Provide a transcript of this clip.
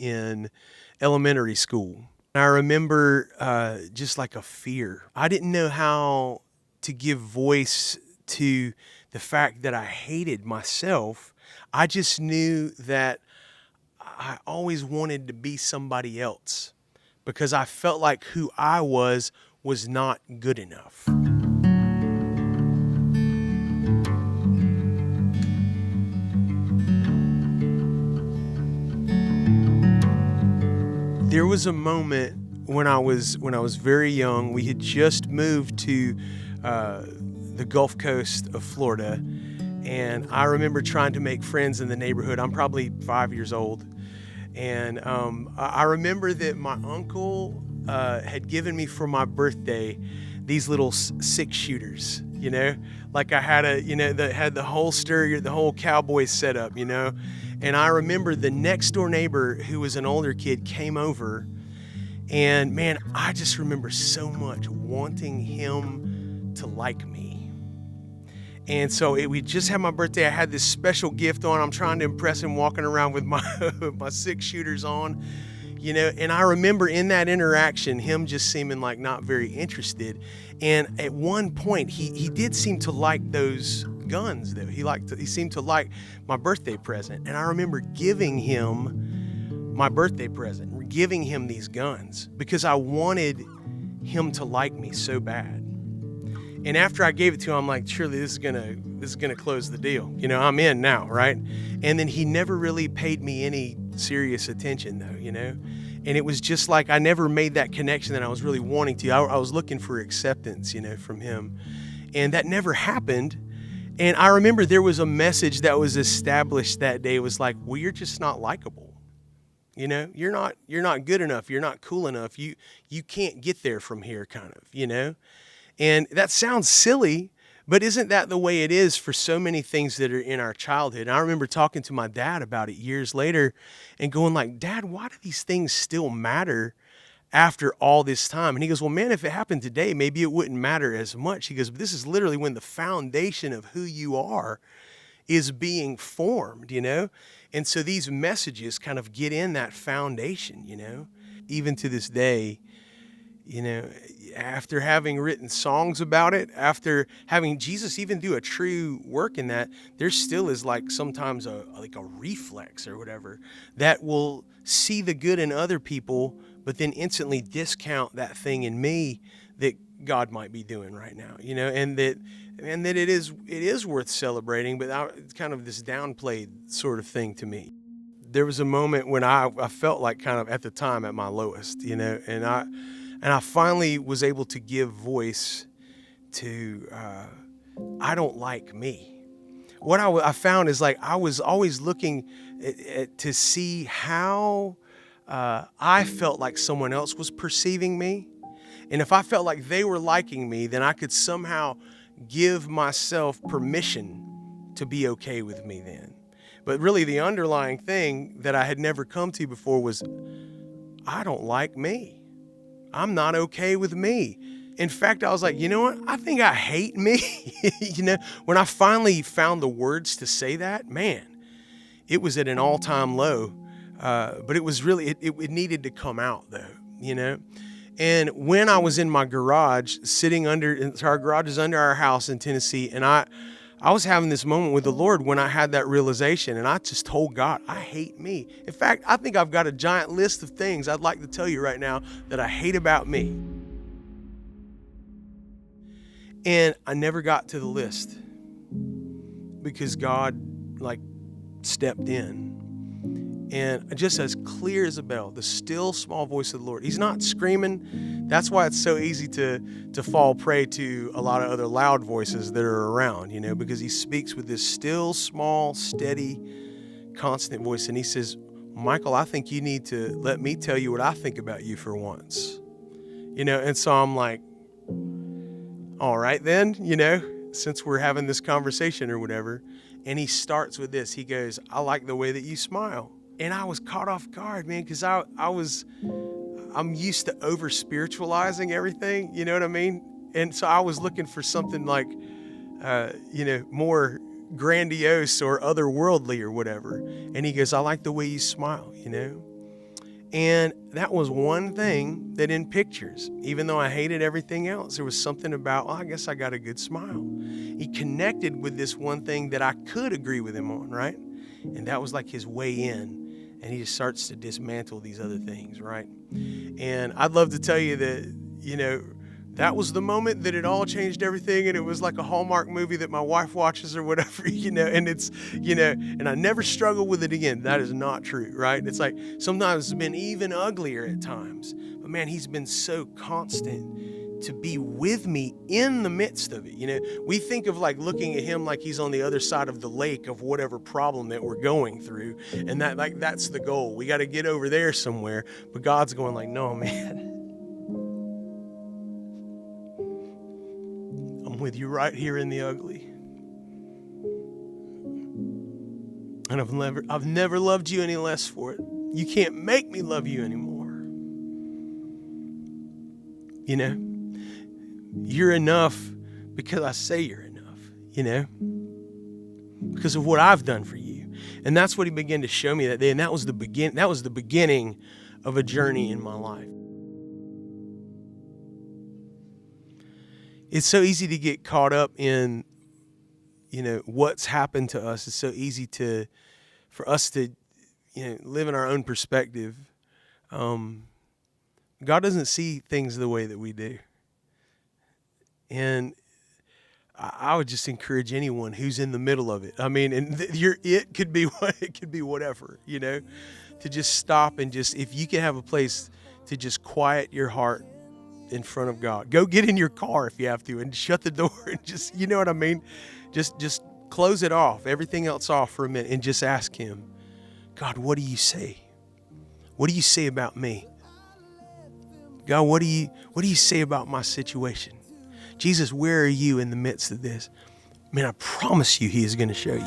in elementary school. I remember just like a fear. I didn't know how to give voice to the fact that I hated myself. I just knew that I always wanted to be somebody else because I felt like who I was not good enough. There was a moment when I was very young. We had just moved to the Gulf Coast of Florida, and I remember trying to make friends in the neighborhood. I'm probably 5 years old, and I remember that my uncle had given me for my birthday these little 6-shooters. Like I had that had the holster, the whole cowboy setup. And I remember the next door neighbor, who was an older kid, came over, and man, I just remember so much wanting him to like me. And so we just had my birthday. I had this special gift on. I'm trying to impress him, walking around with my my 6-shooters on, and I remember in that interaction, him just seeming like not very interested. And at one point, he did seem to like those guns, though. He seemed to like my birthday present. And I remember giving him my birthday present, giving him these guns because I wanted him to like me so bad. And after I gave it to him, I'm like, surely this is gonna close the deal. I'm in now, right? And then he never really paid me any serious attention, though. And it was just like I never made that connection that I was really wanting to. I was looking for acceptance, from him, and that never happened. And I remember there was a message that was established that day. It was like, well, you're just not likable. You're not good enough. You're not cool enough. You can't get there from here, kind of. And that sounds silly, but isn't that the way it is for so many things that are in our childhood? And I remember talking to my dad about it years later and going like, Dad, why do these things still matter after all this time? And he goes, well, man, if it happened today, maybe it wouldn't matter as much. He goes, but this is literally when the foundation of who you are is being formed, And so these messages kind of get in that foundation, Even to this day, after having written songs about it, after having Jesus even do a true work in that, there still is like sometimes a reflex or whatever that will see the good in other people, but then instantly discount that thing in me that God might be doing right now, and that it is worth celebrating, but it's kind of this downplayed sort of thing to me. There was a moment when I felt like kind of at the time at my lowest, and I finally was able to give voice to, I don't like me. What I found is like I was always looking to see how I felt like someone else was perceiving me. And if I felt like they were liking me, then I could somehow give myself permission to be okay with me then. But really the underlying thing that I had never come to before was, I don't like me. I'm not okay with me. In fact, I was like, you know what? I think I hate me. When I finally found the words to say that, man, it was at an all-time low. But it was really, it needed to come out though, And when I was in my garage, our garage is under our house in Tennessee, and I was having this moment with the Lord when I had that realization, and I just told God, I hate me. In fact, I think I've got a giant list of things I'd like to tell you right now that I hate about me. And I never got to the list because God stepped in. And just as clear as a bell, the still small voice of the Lord. He's not screaming. That's why it's so easy to fall prey to a lot of other loud voices that are around, because he speaks with this still, small, steady, constant voice. And he says, Michael, I think you need to let me tell you what I think about you for once. And so I'm like, all right then, since we're having this conversation or whatever. And he starts with this. He goes, I like the way that you smile. And I was caught off guard, man, because I'm used to over spiritualizing everything, you know what I mean? And so I was looking for something like, more grandiose or otherworldly or whatever. And he goes, I like the way you smile, And that was one thing that in pictures, even though I hated everything else, there was something about, well, I guess I got a good smile. He connected with this one thing that I could agree with him on, right? And that was like his way in. And he just starts to dismantle these other things, right? And I'd love to tell you that, that was the moment that it all changed everything. And it was like a Hallmark movie that my wife watches or whatever, and it's, and I never struggle with it again. That is not true, right? It's like sometimes it's been even uglier at times. But man, he's been so constant to be with me in the midst of it. We think of like looking at him like he's on the other side of the lake of whatever problem that we're going through. And that's the goal. We got to get over there somewhere. But God's going like, no, man. With you right here in the ugly. And I've never loved you any less for it. You can't make me love you anymore. You're enough because I say you're enough, because of what I've done for you. And that's what he began to show me that day. And that was the beginning of a journey in my life. It's so easy to get caught up in, what's happened to us. It's so easy for us to, live in our own perspective. God doesn't see things the way that we do. And I would just encourage anyone who's in the middle of it. I mean, and it could be whatever, to just stop and just, if you can have a place to just quiet your heart in front of God. Go get in your car if you have to and shut the door and just, you know what I mean? Just close it off, everything else off for a minute, and just ask him, God, what do you say? What do you say about me? God, what do you say about my situation? Jesus, where are you in the midst of this? Man, I promise you he is going to show you.